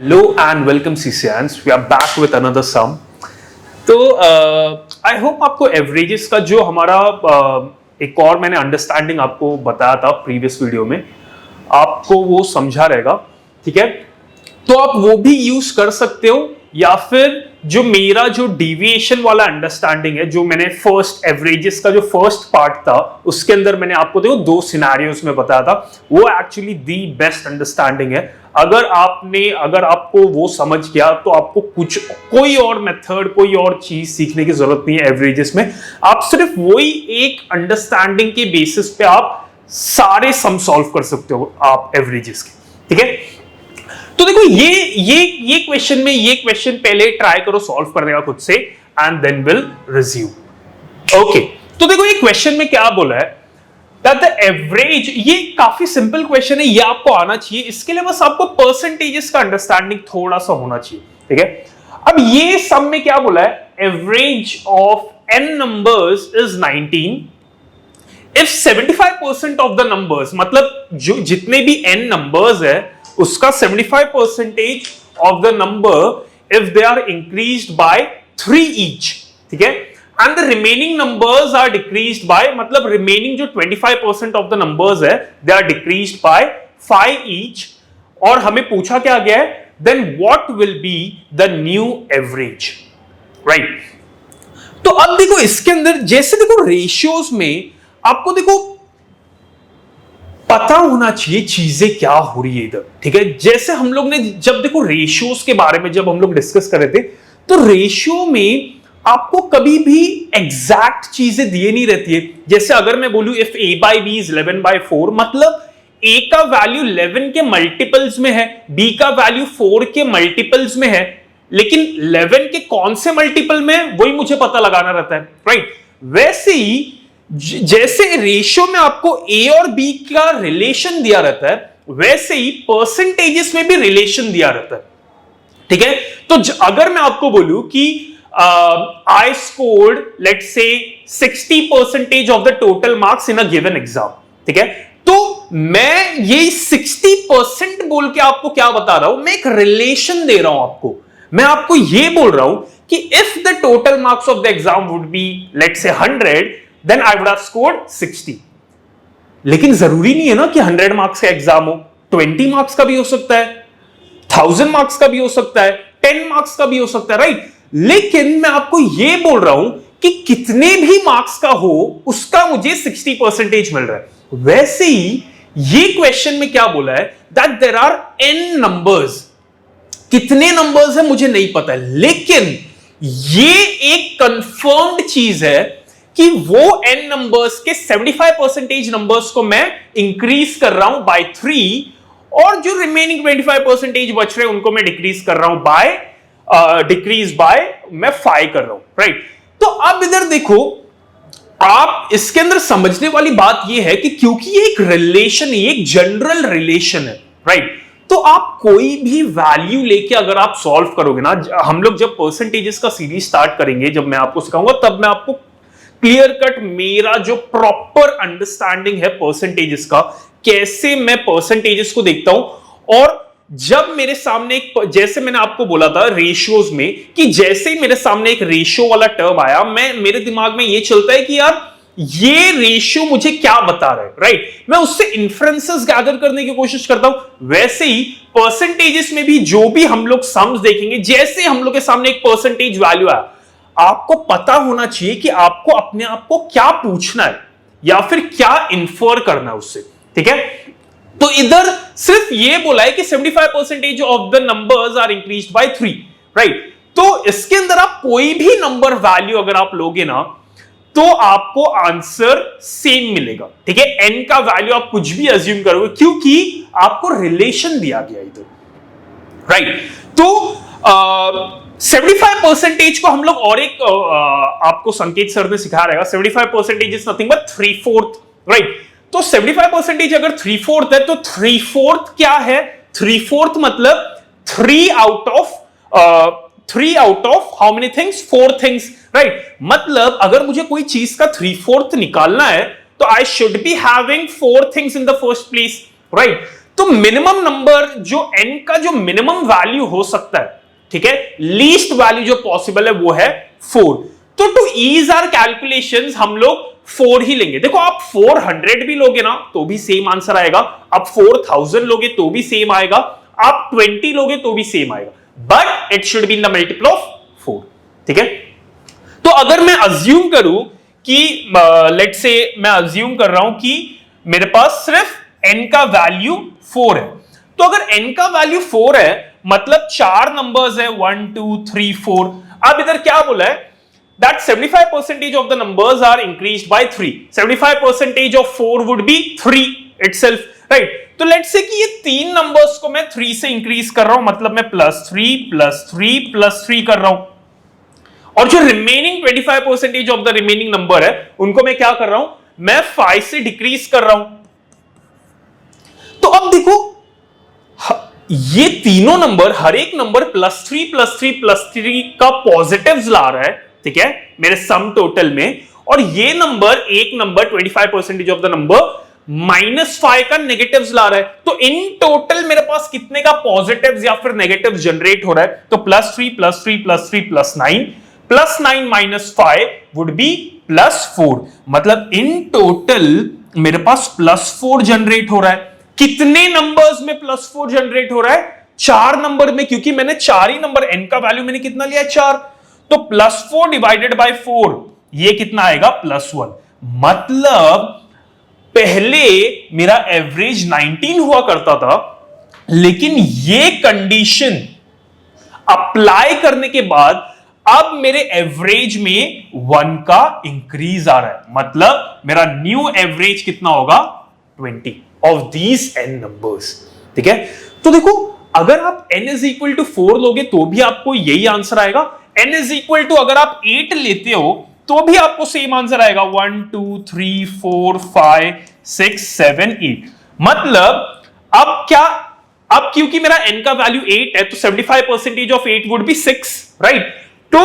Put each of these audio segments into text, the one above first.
Hello and welcome CCANs. We are back with another sum. तो I hope आपको averages का जो हमारा एक और मैंने अंडरस्टैंडिंग आपको बताया था प्रीवियस वीडियो में, आपको वो समझा रहेगा. ठीक है, तो आप वो भी यूज कर सकते हो या फिर जो मेरा जो डिविएशन वाला अंडरस्टैंडिंग है, जो मैंने फर्स्ट एवरेजेस का जो फर्स्ट पार्ट था उसके अंदर मैंने आपको देखो दो सिनेरियोस में बताया था, वो एक्चुअली दी बेस्ट अंडरस्टैंडिंग है. अगर आपको वो समझ गया तो आपको कोई और मेथड, कोई और चीज सीखने की जरूरत नहीं है एवरेजेस में. आप सिर्फ वही एक अंडरस्टैंडिंग के बेसिस पे आप सारे सम सॉल्व कर सकते हो आप एवरेजेस के. ठीक है, तो देखो ये क्वेश्चन पहले ट्राई करो सॉल्व करने का खुद से and then will resume. Okay, तो देखो ये क्वेश्चन में क्या बोला है that the average, ये काफी सिंपल क्वेश्चन है, ये आपको आना चाहिए. इसके लिए बस आपको परसेंटेजेस का अंडरस्टैंडिंग थोड़ा सा होना चाहिए. ठीक है, अब ये सम में क्या बोला है, average of n numbers is 19 if 75% of the numbers, मतलब जो जितने भी n नंबर्स है उसका 75% of the number if they are increased by 3 each. ठीक है, and the remaining numbers are decreased by, मतलब remaining जो 25% of the numbers है they are decreased by 5 each. और हमें पूछा क्या गया है, then what will be the new average, right? तो अब देखो इसके अंदर जैसे देखो रेशियोज में आपको देखो पता होना चाहिए चीजें क्या हो रही है इधर. ठीक है, जैसे हम लोग ने जब देखो रेशियोज के बारे में जब हम लोग डिस्कस कर रहे थे, तो रेशियो में आपको कभी भी एग्जैक्ट चीजें दिए नहीं रहती है. जैसे अगर मैं बोलूं if a by b is 11/4, मतलब a का वैल्यू 11 के मल्टीपल्स में है, b का वैल्यू 4 के मल्टीपल्स में है, लेकिन 11 के कौन से मल्टीपल में वही मुझे पता लगाना रहता है, राइट? वैसे ही जैसे रेशियो में आपको a और b का रिलेशन दिया रहता है, वैसे ही परसेंटेजेस में भी रिलेशन दिया रहता है. ठीक है, तो अगर मैं आपको बोलूं कि I scored, let's say, 60% of the total marks in a given exam. ठीक है, तो मैं ये 60% बोल के आपको क्या बता रहा हूं, मैं एक रिलेशन दे रहा हूं आपको. मैं आपको ये बोल रहा हूं कि if the total marks of the exam would be, let's say, 100, then I would have scored 60. लेकिन जरूरी नहीं है ना कि 100 मार्क्स का एग्जाम हो, 20 मार्क्स का भी हो सकता है, 1000 मार्क्स का भी हो सकता है, 10 मार्क्स का भी हो सकता है, राइट? लेकिन मैं आपको यह बोल रहा हूं कि कितने भी मार्क्स का हो उसका मुझे 60% मिल रहा है. वैसे ही ये क्वेश्चन में क्या बोला है, that there are n numbers. कितने नंबर्स है मुझे नहीं पता है, लेकिन ये एक कंफर्म्ड चीज है कि वो n नंबर्स के 75% नंबर्स को मैं इंक्रीज कर रहा हूं बाय 3, और जो रिमेनिंग 25% बच रहे हैं उनको मैं डिक्रीज कर रहा हूं बाय डिक्रीज बाय मैं 5 कर रहा हूं, राइट? तो अब इधर देखो, आप इसके अंदर समझने वाली बात यह है कि क्योंकि ये एक रिलेशन है, एक जनरल रिलेशन है, राइट? तो आप कोई भी वैल्यू लेके अगर आप सॉल्व करोगे ना, हम लोग जब परसेंटेजेस का सीरीज स्टार्ट करेंगे, जब मैं आपको सिखाऊंगा, तब मैं आपको क्लियर कट मेरा जो प्रॉपर अंडरस्टैंडिंग है परसेंटेजेस का, कैसे मैं परसेंटेजेस को देखता हूं. और जब मेरे सामने एक, जैसे मैंने आपको बोला था रेशियोज में, कि जैसे ही मेरे सामने एक रेशियो वाला टर्म आया, मेरे दिमाग में ये चलता है कि यार ये रेशियो मुझे क्या बता रहा है, राइट? मैं उससे इन्फ्रेंसेस गैदर करने की कोशिश करता हूं. वैसे ही परसेंटेजेस में भी जो भी हम लोग सम्स देखेंगे, जैसे हम लोग के सामने एक परसेंटेज वैल्यू आया, आपको पता होना चाहिए कि आपको अपने आप को क्या पूछना है या फिर क्या इन्फर करना है उससे. ठीक है, तो इधर सिर्फ ये बोला है कि 75% of the numbers are increased by 3, right? तो इसके अंदर आप कोई भी नंबर वैल्यू अगर आप लोगे ना, तो आपको आंसर सेम मिलेगा. ठीक है, n का वैल्यू आप कुछ भी अज्यूम करोगे क्योंकि आपको रिलेशन दिया गया इधर, राइट? तो 75% को हम लोग और एक आपको संकेत सर ने सिखाया रहेगा. 75% इज नथिंग बट 3/4, राइट? तो 75% अगर 3/4 है, तो 3/4 क्या है? 3/4 मतलब 3 out of how many things? 4 things, right? मतलब अगर मुझे कोई चीज का 3/4 निकालना है, तो I should be having 4 things in the first place, right? तो मिनिमम नंबर जो n का जो मिनिमम वैल्यू हो सकता है, ठीक है, लीस्ट वैल्यू जो पॉसिबल है वो है 4। तो टू ईज आवर कैलकुलेशंस हम लोग 4 ही लेंगे। देखो आप 400 भी लोगे ना तो भी सेम आंसर आएगा, आप 4000 लोगे तो भी सेम आएगा, आप 20 लोगे तो भी सेम आएगा, but it should be in the multiple of 4। ठीक है, तो अगर मैं अज्यूम करूं कि लेट्स से मैं अज्यूम कर रहा हूं कि मेरे पास सिर्फ n का वैल्यू 4 है, तो अगर n का वैल्यू 4 है मतलब 4 नंबर्स है 1 2 3 4। अब इधर क्या बोला है that 75% of the numbers are increased by 3, 75% of 4 would be 3 itself, right? तो लेट्स से कि ये तीन नंबर्स को मैं 3 से इंक्रीज कर रहा हूं, मतलब मैं +3 कर रहा हूं, और जो remaining 25% of the remaining number है उनको मैं क्या कर रहा हूं, मैं 5 से डिक्रीज कर रहा हूं। तो अब देखो ये तीनों नंबर, हर एक नंबर +3 का पॉजिटिव्स ला रहा है, ठीक है, मेरे सम टोटल में, और ये नंबर एक नंबर 25% ऑफ द नंबर -5 का नेगेटिव्स ला रहा है। तो इन टोटल मेरे पास कितने का पॉजिटिव्स या फिर नेगेटिव्स जनरेट हो रहा है, तो +3 +9 -5 वुड बी +4, मतलब इन टोटल मेरे पास +4 जनरेट हो रहा है। कितने नंबर्स में +4 जनरेट हो रहा है, 4 नंबर में, क्योंकि मैंने 4 ही नंबर, n का वैल्यू मैंने कितना लिया है 4, तो +4 डिवाइडेड बाय 4 ये कितना आएगा +1। मतलब पहले मेरा एवरेज 19 हुआ करता था, लेकिन ये कंडीशन अप्लाई करने के बाद अब मेरे एवरेज में 1 का इंक्रीज आ रहा है, मतलब मेरा न्यू एवरेज कितना होगा 20 ऑफ दीज n नंबर्स। ठीक है, तो देखो अगर आप n इज इक्वल टू 4 लोगे तो भी आपको यही आंसर आएगा, n इज इक्वल टू अगर आप 8 लेते हो तो भी आपको सेम आंसर आएगा, 1 2 3 4 5 6 7 8। मतलब अब क्या, अब क्योंकि मेरा n का वैल्यू 8 है तो 75% ऑफ 8 वुड बी 6, राइट? तो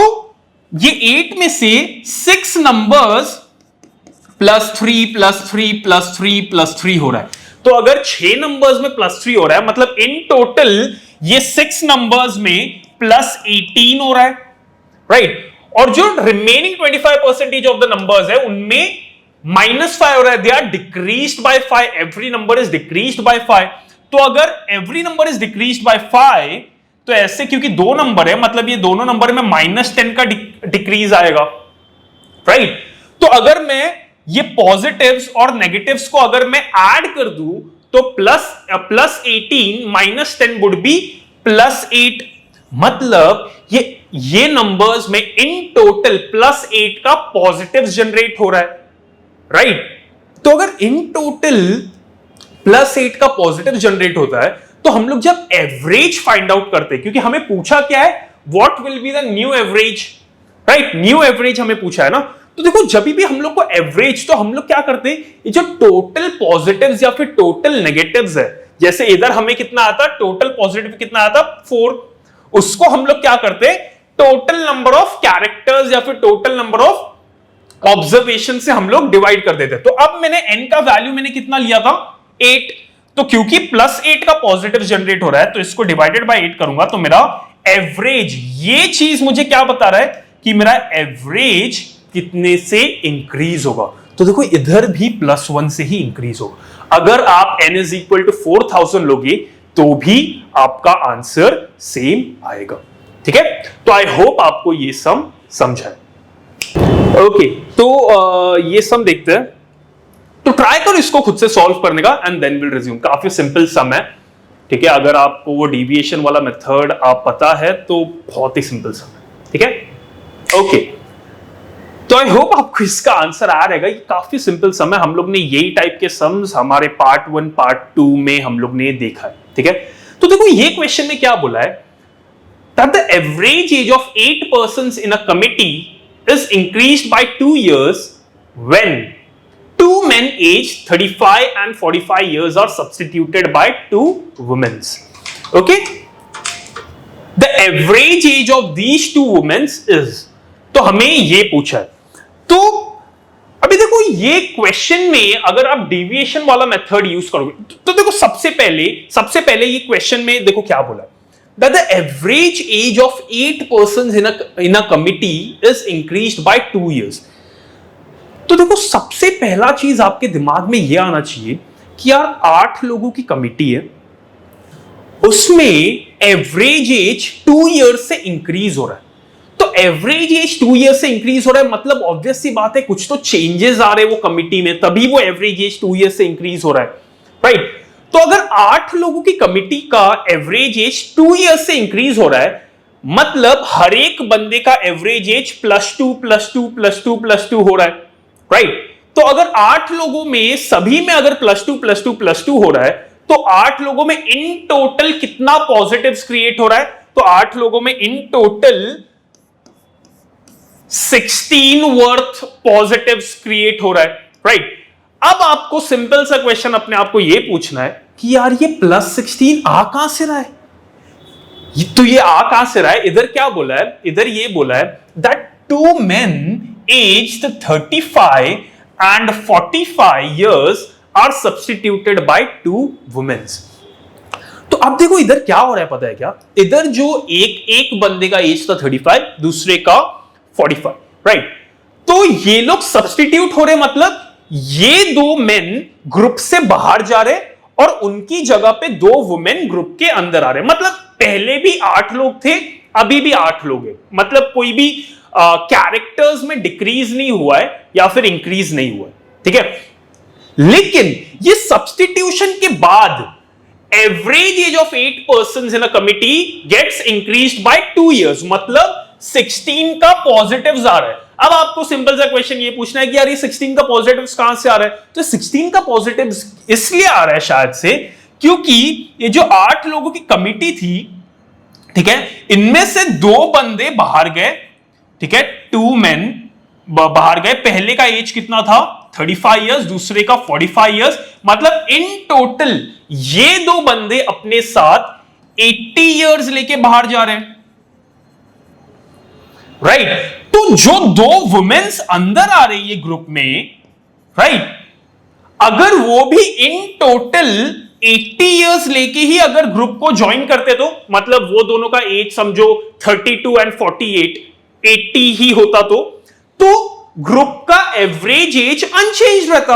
ये 8 में से 6 नंबर्स +3 हो रहा है। तो अगर 6 नंबर्स में +3 हो रहा है मतलब इन टोटल ये 6 नंबर्स में +18 हो रहा है, राइट? और जो रिमेनिंग 25% ऑफ द नंबर्स है उनमें -5 हो रहा है, they are decreased by 5, every number is decreased by 5। तो अगर every number is decreased by 5 तो ऐसे, क्योंकि दो नंबर है मतलब ये दोनों नंबर में -10 का डिक्रीज आएगा, राइट? तो अगर मैं ये पॉजिटिव्स और नेगेटिव्स को अगर मैं ऐड कर दूं तो +18 -10 वुड बी +8, मतलब ये नंबर्स में इन टोटल +8 का पॉजिटिव जनरेट हो रहा है, राइट? तो अगर इन टोटल +8 का पॉजिटिव जनरेट होता है तो हम लोग जब एवरेज फाइंड आउट करते हैं, क्योंकि हमें पूछा क्या है, what will be the new average, right? New average हमें पूछा है ना। तो देखो जब भी हम लोग को एवरेज, तो हम लोग क्या करते हैं, ये जो टोटल पॉजिटिव्स या फिर टोटल नेगेटिव्स है, जैसे इधर हमें कितना आता, टोटल पॉजिटिव कितना आता 4, उसको हम लोग क्या करते हैं, टोटल नंबर ऑफ कैरेक्टर्स या फिर टोटल नंबर ऑफ ऑब्जर्वेशन से हम लोग डिवाइड कर देते हैं। तो अब मैंने n का वैल्यू मैंने कितना लिया था 8, तो क्योंकि +8 का पॉजिटिव जनरेट हो रहा है तो इसको डिवाइडेड बाय 8 करूंगा तो मेरा एवरेज, ये चीज मुझे क्या बता रहा है कि मेरा एवरेज कितने से इंक्रीज होगा। तो देखो इधर भी +1 से ही इंक्रीज होगा। अगर आप n इज इक्वल टू 4000 लोगे तो भी आपका आंसर सेम आएगा। ठीक है, तो आई होप आपको ये सम समझा है। ओके, तो ये सम देखते हैं, तो ट्राई करो इसको खुद से सॉल्व करने का एंड देन विल रिज्यूम। काफी सिंपल सम है, ठीक है, अगर आपको वो डेविएशन वाला मेथड आप पता है तो बहुत ही सिंपल सम है। ठीक है, ओके, तो आई होप आपको इसका आंसर आ रहेगा। ये काफी सिंपल सम है, हम लोग ने यही टाइप के सम्स हमारे पार्ट 1 पार्ट 2 में हम लोग ने देखा है। ठीक है, तो देखो ये क्वेश्चन में क्या बोला है, that the average age of 8 persons in a committee is increased by 2 years when 2 men aged 35 and 45 years are substituted by 2 women. Okay, the average age of these 2 women is, तो हमें ये पूछा है। तो अब अभी देखो ये क्वेश्चन में अगर आप डेविएशन वाला मेथड यूज करोगे तो देखो सबसे पहले ये क्वेश्चन में देखो क्या बोला, that the average age of 8 persons in a committee is increased by 2 years. तो देखो सबसे पहला चीज आपके दिमाग में यह आना चाहिए कि यार 8 लोगों की कमिटी है, उसमें एवरेज एज 2 इयर्स से इंक्रीज हो रहा है। तो एवरेज एज 2 इयर्स से इंक्रीज हो रहा है मतलब ऑब्वियस सी बात है कुछ तो चेंजेस आ रहे हैं वो कमिटी में, तभी वो एवरेज एज 2 इयर्स से इंक्रीज हो रहा है, राइट? तो अगर 8 लोगों की कमिटी का एवरेज एज 2 इयर्स से इंक्रीज हो रहा है मतलब हर एक बंदे का एवरेज एज +2 हो रहा है, राइट? तो अगर 8 लोगों में सभी में अगर +2 हो रहा है तो 8 लोगों में इन टोटल कितना पॉजिटिव्स क्रिएट हो रहा है? तो 8 लोगों में in total 16 worth positives create हो रहा है, राइट? अब आपको सिंपल सा क्वेश्चन अपने आप को यह पूछना है कि यार ये +16 आ कहां से रहा है? तो ये आ कहां से रहा है? इधर क्या बोला है? इधर ये बोला है that 2 men aged 35 and 45 years are substituted by 2 women. तो अब देखो इधर क्या हो रहा है पता है क्या? इधर जो एक बंदे का एज था 35, दूसरे का 45, राइट? तो ये लोग सब्स्टिट्यूट हो रहे मतलब ये 2 मेन ग्रुप से बाहर जा रहे और उनकी जगह पे 2 वुमेन ग्रुप के अंदर आ रहे, मतलब पहले भी 8 लोग थे अभी भी 8 लोग हैं, मतलब कोई भी कैरेक्टर्स में डिक्रीज नहीं हुआ है या फिर इंक्रीज नहीं हुआ है, ठीक है? लेकिन ये सब्स्टिट्यूशन के बाद average age of 8 persons in a committee gets increased by 2 years, मतलब 16 का पॉजिटिव्स आ रहा है। अब आपको सिंपल सा क्वेश्चन ये पूछना है कि यार ये 16 का पॉजिटिव्स कहां से आ रहा है? तो 16 का पॉजिटिव्स इसलिए आ रहा है शायद से क्योंकि ये जो 8 लोगों की कमिटी थी, ठीक है, इनमें से 2 बंदे बाहर गए, ठीक है, 2 मेन बाहर गए। पहले का एज कितना था? 35 इयर्स, दूसरे का 45 इयर्स, मतलब इन टोटल ये 2 बंदे अपने साथ 80 इयर्स लेके बाहर जा रहे हैं, राइट? तो जो 2 वुमेन्स अंदर आ रही है ग्रुप में, राइट, अगर वो भी इन टोटल 80 इयर्स लेके ही अगर ग्रुप को ज्वाइन करते तो मतलब वो दोनों का एज समझो 32 एंड 48 80 ही होता तो ग्रुप का एवरेज एज अनचेंज रहता,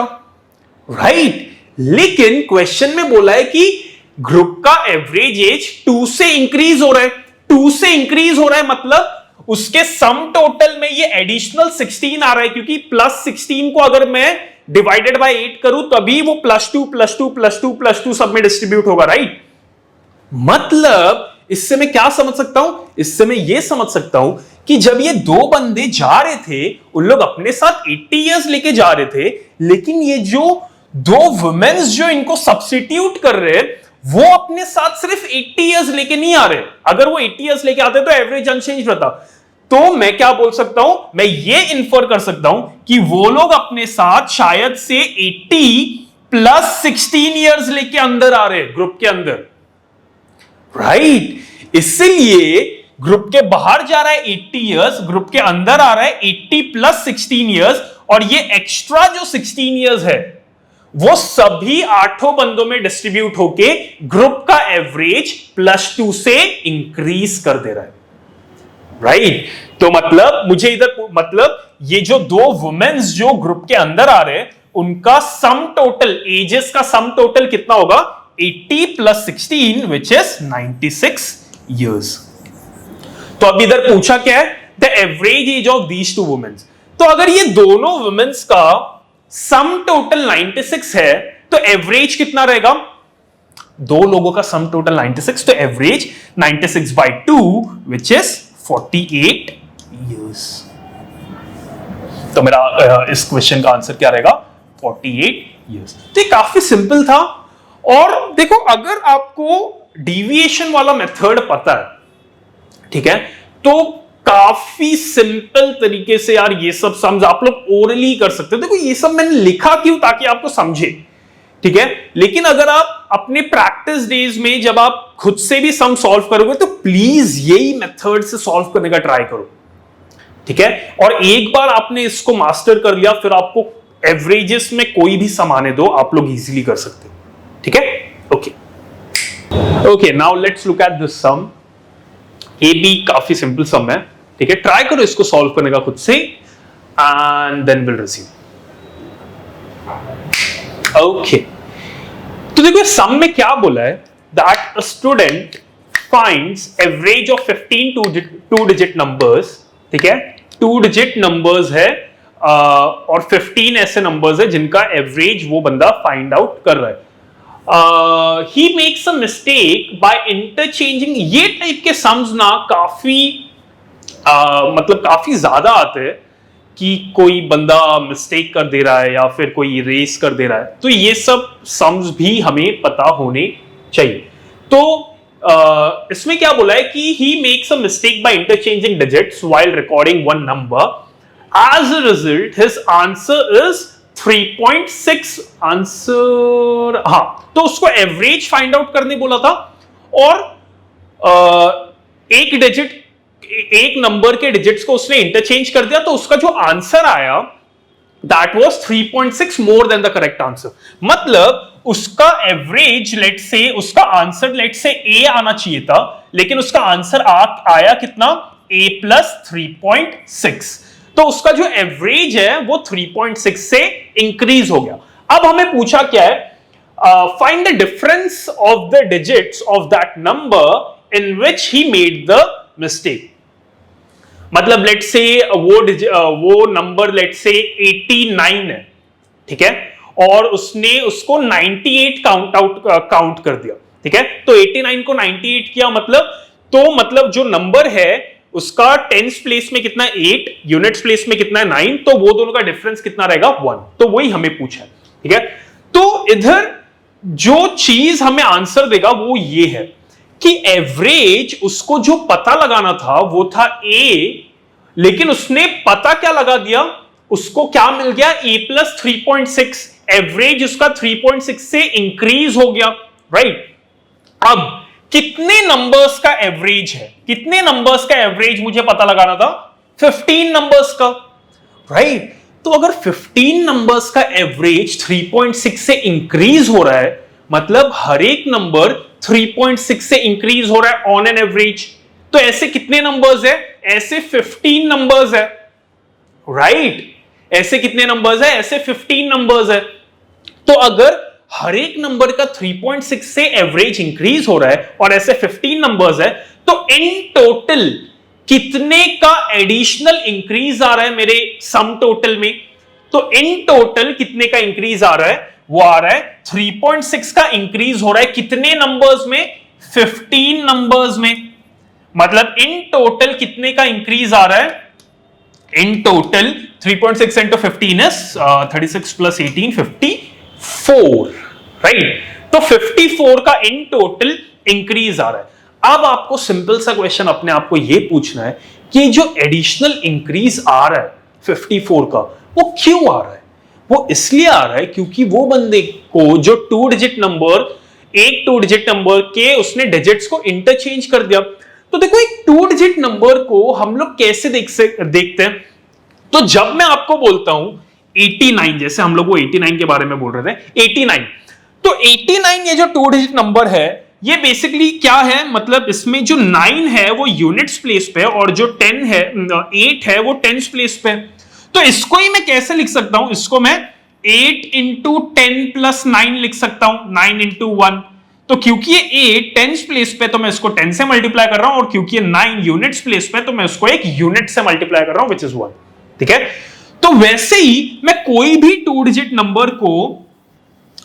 राइट? लेकिन क्वेश्चन में बोला है कि ग्रुप का एवरेज एज 2 से इंक्रीज हो रहा है, 2 से इंक्रीज हो रहा है मतलब उसके सम टोटल में ये एडिशनल 16 आ रहा है क्योंकि +16 को अगर मैं डिवाइडेड बाय 8 करूं तभी वो +2 सब में डिस्ट्रीब्यूट होगा, राइट? मतलब इससे मैं क्या समझ सकता हूं? इससे मैं ये समझ सकता हूं कि जब ये 2 बंदे जा रहे थे उन लोग अपने साथ 80 इयर्स लेके जा रहे थे, लेकिन ये जो 2 वुमेन्स जो इनको सब्स्टिट्यूट कर रहे हैं वो अपने साथ सिर्फ 80 इयर्स लेके नहीं आ रहे। अगर वो 80 इयर्स लेके आते तो एवरेज अनचेंज रहता। तो मैं क्या बोल सकता हूं? मैं ये इन्फर कर सकता हूं कि वो लोग अपने साथ शायद से 80 + 16 इयर्स लेके अंदर आ रहे ग्रुप के अंदर, राइट? इसलिए ग्रुप के बाहर जा रहा है 80 इयर्स, ग्रुप के अंदर आ रहा है 80 + 16 इयर्स, और ये एक्स्ट्रा जो 16 इयर्स है वो सभी 8 बंदों में डिस्ट्रीब्यूट होके ग्रुप का एवरेज +2 से इंक्रीज कर दे रहा है, राइट? तो मतलब मुझे इधर मतलब ये जो 2 वुमेन्स जो ग्रुप के अंदर आ रहे हैं उनका सम टोटल एजेस का सम टोटल कितना होगा? 80 + 16 विच इज 96 इयर्स। तो अब इधर पूछा क्या है? The average age of these 2 womens. तो अगर ये दोनों वुमेन्स का सम टोटल 96 है तो एवरेज कितना रहेगा? 2 लोगों का सम टोटल 96, तो एवरेज 96/2 विच इज 48 इयर्स। तो मेरा इस क्वेश्चन का आंसर क्या रहेगा? 48 इयर्स। तो ये काफी सिंपल था। और देखो अगर आपको डेविएशन वाला मेथड पता है, ठीक है, तो काफी सिंपल तरीके से यार ये सब सम्स आप लोग ओरली कर सकते हो। देखो ये सब मैंने लिखा क्यों? ताकि आपको समझे, ठीक है? लेकिन अगर आप अपने प्रैक्टिस डेज में जब आप खुद से भी सम सॉल्व करोगे तो प्लीज यही मेथड से सॉल्व करने का ट्राई करो, ठीक है? और एक बार आपने इसको मास्टर कर लिया फिर आपको एवरेजेस में कोई भी सम आने दो, आप लोग इजीली कर सकते हो, ठीक है। Okay, now let's look at this sum. ये भी काफी सिंपल सम है, ठीक है। ट्राई करो इसको सॉल्व करने का खुद से, and then will receive. Okay, तो देखो सम में क्या बोला है, that a student finds average of 15 two digit numbers, ठीक है। 2 डिजिट नंबर्स है और 15 ऐसे नंबर्स है जिनका एवरेज वो बंदा फाइंड आउट कर रहा है। He makes a mistake by interchanging। ये टाइप के सम्स ना काफी मतलब काफी ज्यादा आते हैं कि कोई बंदा मिस्टेक कर दे रहा है या फिर कोई इरेज कर दे रहा है, तो ये सब सम्स भी हमें पता होने चाहिए। तो इसमें क्या बोला है कि he makes a mistake by interchanging digits while recording one number. As a result, his answer is 3.6 answer. हाँ, तो उसको एवरेज फाइंड आउट करने बोला था और एक नंबर के डिजिट्स को उसने इंटरचेंज कर दिया, तो उसका जो आंसर आया that was 3.6 more than the correct answer. मतलब उसका एवरेज लेट से उसका आंसर लेट से ए आना चाहिए था, लेकिन उसका आंसर आया कितना, a प्लस 3.6। तो उसका जो एवरेज है वो 3.6 से इंक्रीज हो गया। अब हमें पूछा क्या है, find the difference of the digits of that number in which he made the mistake. मतलब लेट से वो नंबर लेट से 89 है, ठीक है, और उसने उसको 98 काउंट कर दिया, ठीक है। तो 89 को 98 किया, मतलब जो नंबर है उसका टेंस प्लेस में कितना 8, यूनिट्स प्लेस में कितना 9, तो वो दोनों का डिफरेंस कितना रहेगा 1। तो वही हमें पूछा है, ठीक है। तो इधर जो चीज हमें आंसर देगा वो ये है कि एवरेज उसको जो पता लगाना था वो था a, लेकिन उसने पता क्या लगा दिया, उसको क्या मिल गया, a प्लस 3.6। एवरेज उसका 3.6 से इंक्रीज हो गया, राइट। अब कितने नंबर्स का एवरेज है, कितने नंबर्स का एवरेज मुझे पता लगाना था, 15 नंबर्स का, राइट। तो अगर 15 नंबर्स का एवरेज 3.6 से इंक्रीज हो रहा है, मतलब हर एक नंबर 3.6 से इंक्रीज हो रहा है ऑन एन एवरेज, तो ऐसे कितने नंबर्स है, ऐसे 15 नंबर्स है, राइट। ऐसे कितने नंबर्स है, ऐसे 15 नंबर्स है। तो अगर हर एक नंबर का 3.6 से एवरेज इंक्रीज हो रहा है और ऐसे 15 नंबर्स है, तो इन टोटल कितने का एडिशनल इंक्रीज आ रहा है मेरे सम टोटल में। तो इन टोटल कितने का इंक्रीज आ रहा है, वो आ रहा है 3.6 का इंक्रीज हो रहा है कितने नंबर्स में, 15 नंबर्स में। मतलब इन टोटल कितने का इंक्रीज आ रहा है, in total 3.6 into 15 is 36 plus 18 54, right. तो 54 का इन टोटल इंक्रीज आ रहा है। अब आपको सिंपल सा क्वेश्चन अपने आप को यह पूछना है कि जो एडिशनल इंक्रीज आ रहा है 54 का, वो क्यों आ रहा है। वो इसलिए आ रहा है क्योंकि वो बंदे को जो 2 डिजिट नंबर, एक 2 डिजिट नंबर के उसने डिजिट्स को इंटरचेंज कर दिया। तो देखो एक 2 डिजिट नंबर को हम लोग कैसे देखते हैं। तो जब मैं आपको बोलता हूं 89, जैसे हम लोग वो 89 के बारे में बोल रहे थे 89, तो 89 ये जो 2 डिजिट नंबर है ये बेसिकली क्या है, मतलब इसमें जो 9 है वो यूनिट्स प्लेस पे और जो 10 है 8 है वो टेंस प्लेस पे। तो इसको ही मैं कैसे लिख सकता हूं, इसको मैं 8 into 10 plus 9 लिख सकता हूं, 9 into 1। तो क्योंकि ये 8 टेंस प्लेस पे तो मैं इसको 10 से मल्टीप्लाई कर रहा हूं, और क्योंकि ये 9 यूनिट्स प्लेस पे तो मैं इसको एक यूनिट से मल्टीप्लाई कर रहा हूं, विच इज 1, ठीक है। तो वैसे ही मैं कोई भी 2 डिजिट नंबर को,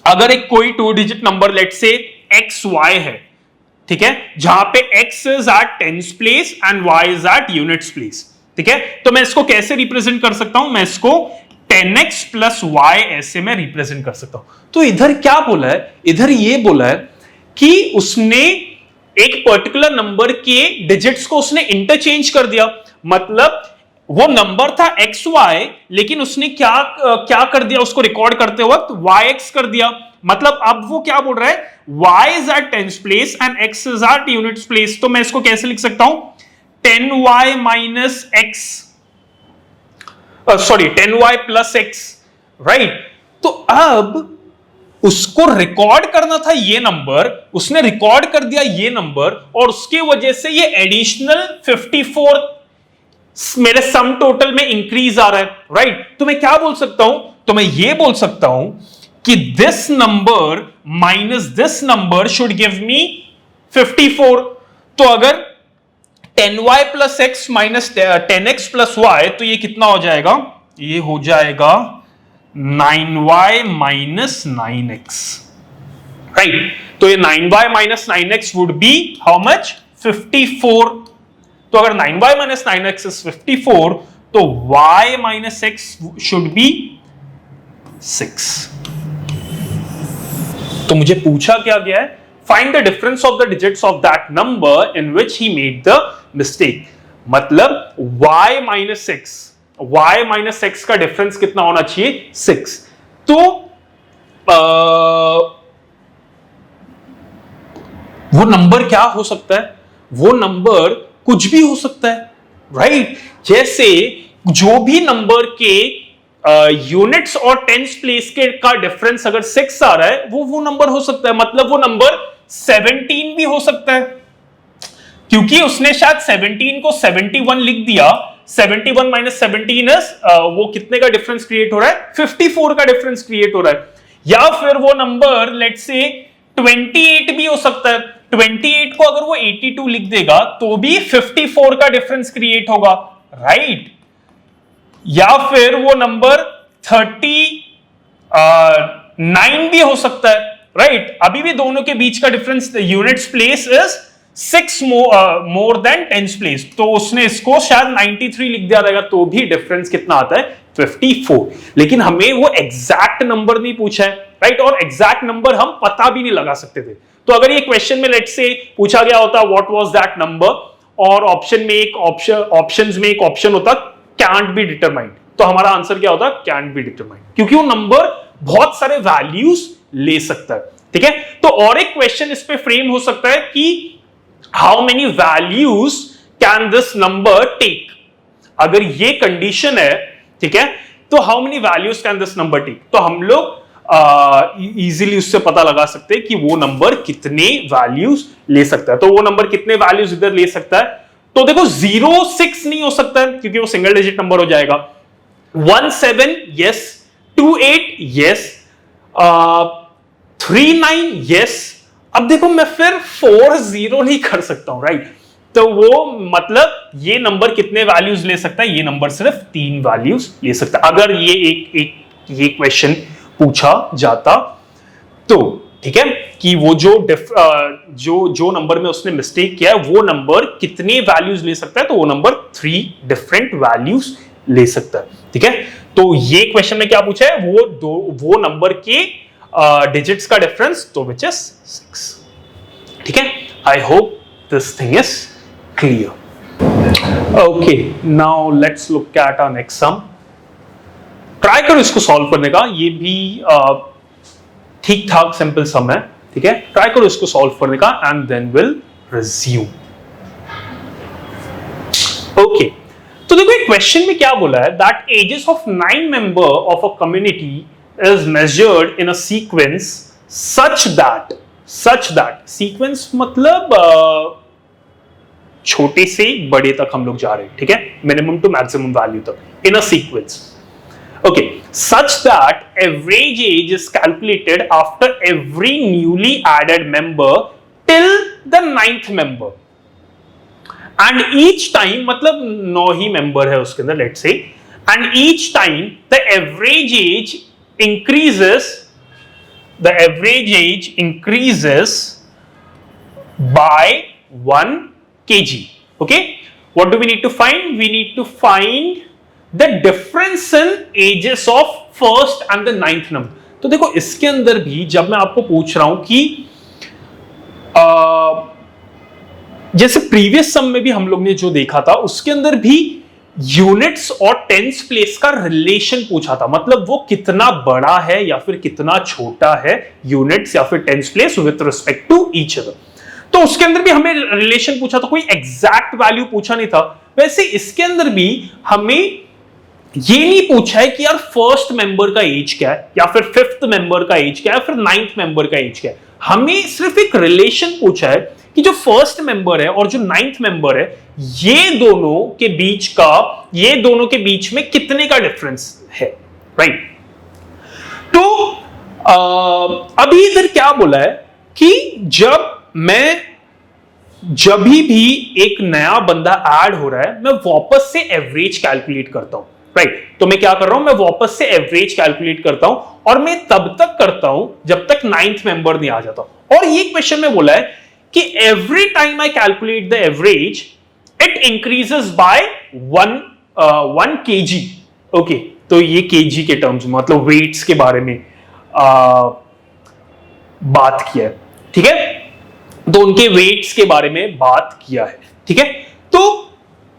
अगर एक कोई 2 डिजिट नंबर लेट से XY है, ठीक है, जहां पे X is at tens place and Y is at units place, ठीक है। तो मैं इसको कैसे रिप्रेजेंट कर सकता हूं, मैं इसको 10x प्लस y ऐसे में रिप्रेजेंट कर सकता हूं। तो इधर क्या बोला है, इधर ये बोला है कि उसने एक पर्टिकुलर नंबर के डिजिट्स को उसने इंटरचेंज कर दिया। मतलब वो नंबर था XY, लेकिन उसने क्या कर दिया, उसको रिकॉर्ड करते वक्त YX कर दिया। मतलब अब वो क्या बोल रहा है, y is at tens place and x is at units place। तो मैं इसको कैसे लिख सकता हूं, 10y minus x, 10y plus x, right. तो अब उसको रिकॉर्ड करना था ये नंबर, उसने रिकॉर्ड कर दिया ये नंबर, और उसके वजह से ये एडिशनल 54 मेरे सम टोटल में इंक्रीज आ रहा है, राइट। तो मैं क्या बोल सकता हूं, तो मैं ये बोल सकता हूं कि this number minus this number should give me 54। तो अगर 10y plus x minus 10x plus y, तो ये कितना हो जाएगा, ये हो जाएगा 9y माइनस 9x, राइट। तो ये 9y minus 9x would be how much, 54। तो अगर 9y माइनस 9x इज 54, तो y minus x should be 6। तो मुझे पूछा क्या गया है, find the difference of the digits of that number in which he made the mistake. मतलब y माइनस x का डिफरेंस कितना होना चाहिए, 6। तो वो नंबर क्या हो सकता है, वो नंबर कुछ भी हो सकता है, राइट। जैसे जो भी नंबर के यूनिट्स और टेंस प्लेस के का डिफरेंस अगर 6 आ रहा है, वो नंबर हो सकता है। मतलब वो नंबर 17 भी हो सकता है, क्योंकि उसने शायद 17 को 71 लिख दिया। 71 माइनस 17 वो कितने का डिफरेंस क्रिएट हो रहा है, 54 का डिफरेंस क्रिएट हो रहा है। या फिर वो नंबर लेट्स से 28 भी हो सकता है। 28 को अगर वो 82 लिख देगा तो भी 54 का डिफरेंस क्रिएट होगा, राइट। या फिर वो नंबर 39 भी हो सकता है, राइट। अभी भी दोनों के बीच का difference units place is 6 more than tens place, तो उसने इसको शायद 93 लिख दिया रहेगा, तो भी डिफरेंस कितना आता है, 54। लेकिन हमें वो एग्जैक्ट नंबर नहीं पूछा है, राइट। और एग्जैक्ट नंबर हम पता भी नहीं लगा सकते थे। तो अगर ये क्वेश्चन में लेट्स से पूछा गया होता व्हाट वाज दैट नंबर, और ऑप्शंस में एक ऑप्शन होता कैंट बी डिटरमाइंड, तो हमारा आंसर क्या होता, कैंट बी डिटरमाइंड, क्योंकि वो नंबर बहुत सारे वैल्यूज ले सकता है, ठीक है। तो और एक क्वेश्चन इस पे फ्रेम हो सकता है कि how many values can this number take. अगर ये कंडीशन है, ठीक है, तो how many values can this number take, तो हम लोग इजीली उससे पता लगा सकते हैं कि वो नंबर कितने वैल्यूज ले सकता है। तो वो नंबर कितने वैल्यूज इधर ले सकता है, तो देखो 06 नहीं हो सकता है, क्योंकि वो सिंगल डिजिट नंबर हो जाएगा। 17 यस, 28 यस, 39 यस। अब देखो मैं फिर 40 नहीं कर सकता हूं, राइट। तो वो मतलब ये नंबर कितने वैल्यूज ले सकता है, ये नंबर सिर्फ 3 वैल्यूज ले सकता है, अगर ये ये क्वेश्चन पूछा जाता तो, ठीक है, कि वो जो नंबर में उसने मिस्टेक किया है वो नंबर कितने वैल्यूज ले सकता है, तो वो नंबर 3 डिफरेंट वैल्यूज ले सकता है, ठीक है। तो ये क्वेश्चन में क्या पूछा है, वो नंबर के डिजिट्स का डिफरेंस, तो विच इज 6, ठीक है। I hope this thing is clear. Okay, now let's look at our next sum. ट्राई करो इसको सॉल्व करने का, ये भी ठीक ठाक सिंपल सम है, ठीक है। ट्राई करो इसको सॉल्व करने का and then will resume. Okay, तो देखो एक क्वेश्चन में क्या बोला है, that ages of 9 member of a community is measured in a sequence such that sequence मतलब छोटे से बड़े तक हम लोग जा रहे हैं, ठीक है, मिनिमम टू मैक्सिमम वैल्यू तक in a sequence. Okay, such that average age is calculated after every newly added member till the 9th member, and each time मतलब 9 ही member है उसके अंदर, let's say, and each time the average age increases by 1 kg. Okay, what do we need to find? We need to find the difference in ages of first and the 9th number. तो देखो इसके अंदर भी जब मैं आपको पूछ रहा हूं कि जैसे प्रीवियस सम में भी हम लोग ने जो देखा था उसके अंदर भी यूनिट्स और टेंस प्लेस का रिलेशन पूछा था, मतलब वो कितना बड़ा है या फिर कितना छोटा है यूनिट्स या फिर tens place with respect to each other. तो उसके अंदर भी हमें रिलेशन पूछा था, कोई एग्जैक्ट वैल्यू पूछा नहीं था। वैसे इसके अंदर भी हमें ये नहीं पूछा है कि यार फर्स्ट मेंबर का एज क्या है, या फिर फिफ्थ मेंबर का एज क्या है, फिर नाइन्थ मेंबर का एज क्या है। हमें सिर्फ एक रिलेशन पूछा है कि जो फर्स्ट मेंबर है और जो नाइन्थ मेंबर है, ये दोनों के बीच में कितने का डिफरेंस है, राइट। तो अभी इधर क्या बोला है कि जब भी एक नया बंदा ऐड हो रहा है, मैं वापस से एवरेज कैलकुलेट करता हूं, राइट। तो मैं क्या कर रहा हूं, मैं वापस से एवरेज कैलकुलेट करता हूं, और मैं तब तक करता हूं जब तक नाइन्थ मेंबर नहीं आ जाता। और ये क्वेश्चन में बोला है कि every time I calculate the average it increases by 1 kg। Okay, तो ये केजी के टर्म्स में, मतलब वेट्स के बारे में बात किया है, ठीक है। तो उनके वेट्स के बारे में बात किया है, ठीक है। तो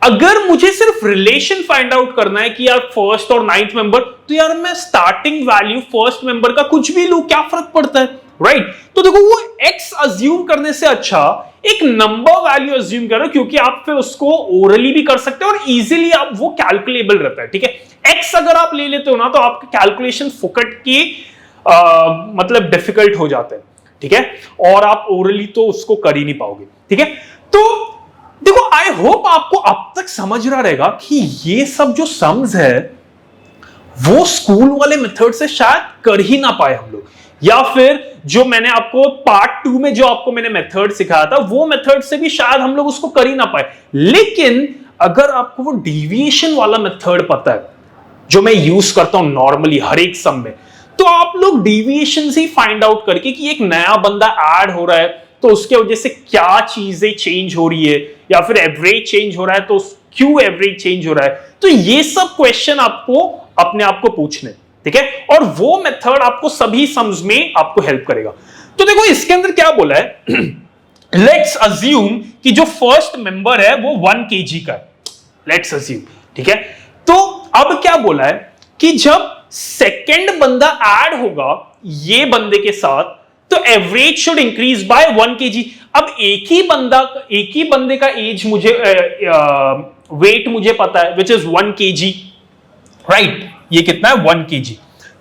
अगर मुझे सिर्फ रिलेशन फाइंड आउट करना है कि यार फर्स्ट और नाइन्थ मेंबर, तो यार मैं स्टार्टिंग वैल्यू फर्स्ट मेंबर का कुछ भी लूं, क्या फर्क पड़ता है, राइट। तो देखो, वो एक्स अज्यूम करने से अच्छा एक नंबर वैल्यू अज्यूम करो, क्योंकि आप फिर उसको ओरली भी कर सकते हो और इजीली आप वो कैलकुलेबल रहता है, ठीक है। एक्स अगर आप ले लेते हो ना, तो आपके कैलकुलेशन फुकट की मतलब डिफिकल्ट हो जाते हैं, ठीक है, और आप ओरली तो उसको कर ही नहीं पाओगे, ठीक है। तो देखो, आई होप आपको अब तक समझ रहा रहेगा कि ये सब जो सम्स है वो स्कूल वाले मेथड से शायद कर ही ना पाए हम लोग, या फिर जो मैंने आपको पार्ट 2 में जो आपको मैंने मेथड सिखाया था, वो मेथड से भी शायद हम लोग उसको कर ही ना पाए। लेकिन अगर आपको वो डेविएशन वाला मेथड पता है, जो मैं यूज करता हूं नॉर्मली हर एक सम में, तो आप लोग डेविएशन से ही फाइंड आउट करके कि एक नया बंदा ऐड हो रहा है तो उसके वजह से क्या चीजें चेंज हो रही है, या फिर एवरेज चेंज हो रहा है तो क्यों एवरेज चेंज हो रहा है, तो ये सब क्वेश्चन आपको अपने आप को पूछने, ठीक है। और वो मेथड आपको सभी सम्स में आपको हेल्प करेगा। तो देखो, इसके अंदर क्या बोला है, लेट्स अज्यूम कि जो फर्स्ट मेंबर है वो 1 kg का है, लेट्स अज्यूम, ठीक है। तो अब क्या बोला है कि जब सेकंड बंदा ऐड होगा ये बंदे के साथ, तो average should increase by 1 kg। अब एक ही बंदे का एज मुझे वेट मुझे पता है, विच इज 1 kg, राइट। ये कितना है, 1 kg।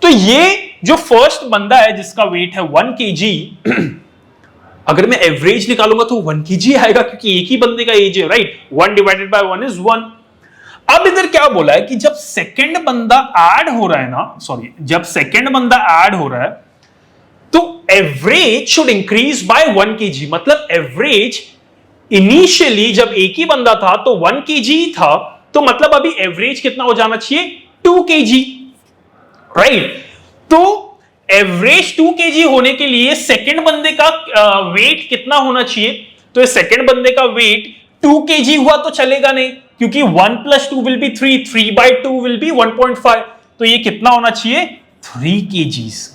तो ये जो फर्स्ट बंदा है जिसका वेट है 1 kg, अगर मैं एवरेज निकालूंगा तो 1 kg आएगा, क्योंकि एक ही बंदे का एज है, राइट। 1 divided by 1 is 1। अब इधर क्या बोला है कि जब सेकंड बंदा ऐड हो रहा है ना, जब सेकंड बंदा ऐड हो रहा है तो average should increase by 1 kg। मतलब एवरेज इनिशियली जब एक ही बंदा था तो 1 kg था, तो मतलब अभी एवरेज कितना हो जाना चाहिए, 2 kg, राइट। तो एवरेज 2 kg होने के लिए सेकंड बंदे का वेट कितना होना चाहिए, तो सेकंड बंदे का वेट 2 kg हुआ तो चलेगा नहीं, क्योंकि 1 + 2 will be 3, 3/2 will be 1.5, तो ये कितना होना चाहिए, 3 kgs।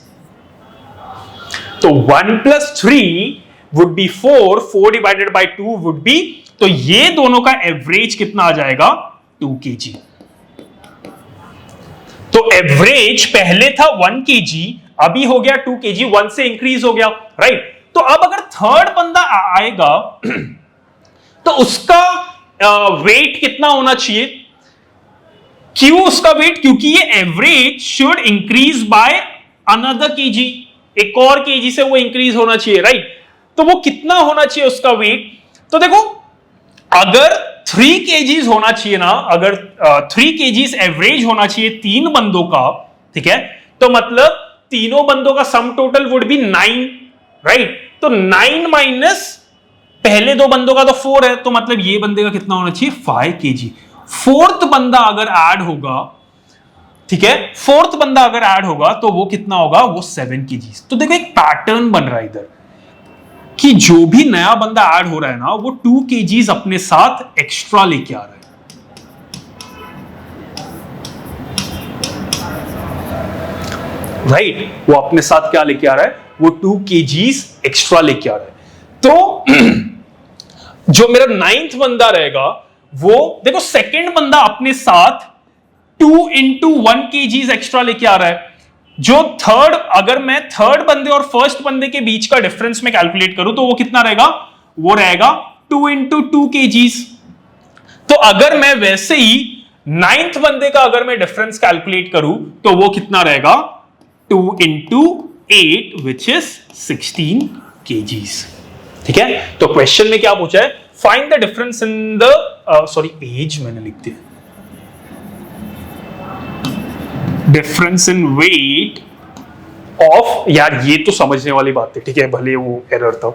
तो 1 + 3 would be 4, 4 divided by 2 would be, तो ये दोनों का एवरेज कितना आ जाएगा, 2 kg। तो एवरेज पहले था 1 kg, अभी हो गया 2 kg, 1 से इंक्रीज हो गया, राइट। तो अब अगर थर्ड बंदा आएगा तो उसका वेट कितना होना चाहिए, क्यों उसका वेट, क्योंकि ये average should increase by another kg, एक और kg से वो इंक्रीज होना चाहिए, राइट। तो वो कितना होना चाहिए उसका वेट, तो देखो, अगर 3 kgs होना चाहिए ना, अगर 3 kgs एवरेज होना चाहिए 3 बंदों का, ठीक है, तो मतलब तीनों बंदों का sum total would be 9, right. तो 9 माइनस पहले 2 बंदों का तो 4 है, तो मतलब ये बंदे का कितना होना चाहिए, 5 kg। फोर्थ बंदा अगर ऐड होगा, ठीक है, फोर्थ बंदा अगर ऐड होगा तो वो कितना होगा, वो 7 kg। तो देखो, एक पैटर्न बन रहा है इधर कि जो भी नया बंदा ऐड हो रहा है ना, वो 2 kgs अपने साथ एक्स्ट्रा लेके आ रहा है, राइट। वो अपने साथ क्या लेके आ रहा है, वो 2 kgs एक्स्ट्रा लेके आ रहा है। तो जो मेरा 9th बंदा रहेगा, वो देखो, सेकंड बंदा अपने साथ 2 × 1 kgs एक्स्ट्रा लेके आ रहा है। जो थर्ड, अगर मैं थर्ड बंदे और फर्स्ट बंदे के बीच का डिफरेंस में कैलकुलेट करूं तो वो कितना रहेगा, वो रहेगा 2 × 2 kgs। तो अगर मैं वैसे ही नाइन्थ बंदे का अगर मैं डिफरेंस कैलकुलेट करूं तो वो कितना रहेगा 2 into 8 विच इज 16 kgs। ठीक है, तो क्वेश्चन में क्या पूछा है, find the difference in the sorry age मैंने लिख दिया, डिफरेंस इन वेट ऑफ, यार ये तो समझने वाली बात है, ठीक है, भले वो एरर था।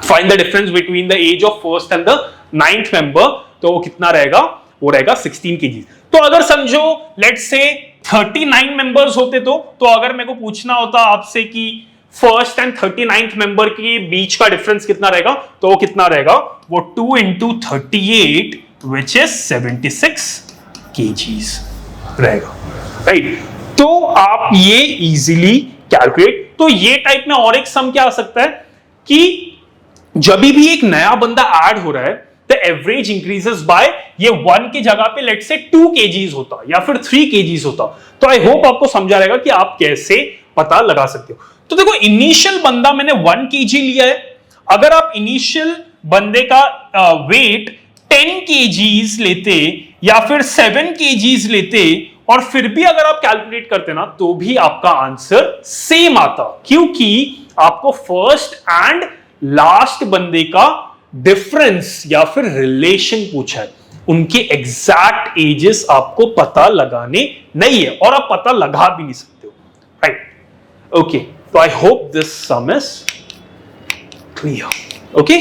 Find the difference between the age of first and the ninth member, तो वो कितना रहेगा, वो रहेगा 16 kg। तो अगर समझो लेट्स से 39 मेंबर्स होते तो अगर मेरे को पूछना होता आपसे कि फर्स्ट एंड 39th मेंबर के बीच का डिफरेंस कितना रहेगा, तो वो कितना रहेगा, वो 2 into 38 विच इज 76 kgs रहेगा, राइट। तो आप ये इजीली कैलकुलेट, तो ये टाइप में और एक सम क्या आ सकता है कि जब भी एक नया बंदा ऐड हो रहा है द एवरेज इंक्रीजेस बाय, ये 1 की जगह पे लेट्स से 2 kgs होता या फिर 3 kgs होता। तो आई होप आपको समझा रहेगा कि आप कैसे पता लगा सकते हो। तो देखो इनिशियल बंदा मैंने 1 kg लिया है, अगर आप इनिशियल बंदे का वेट 10 kgs लेते या फिर 7 kgs लेते और फिर भी अगर आप कैलकुलेट करते ना तो भी आपका आंसर सेम आता, क्योंकि आपको फर्स्ट एंड लास्ट बंदे का डिफरेंस या फिर रिलेशन पूछा है, उनके एग्जैक्ट एजेस आपको पता लगाने नहीं है और आप पता लगा भी नहीं सकते हो, राइट। ओके, तो आई hope this some is clear. Okay.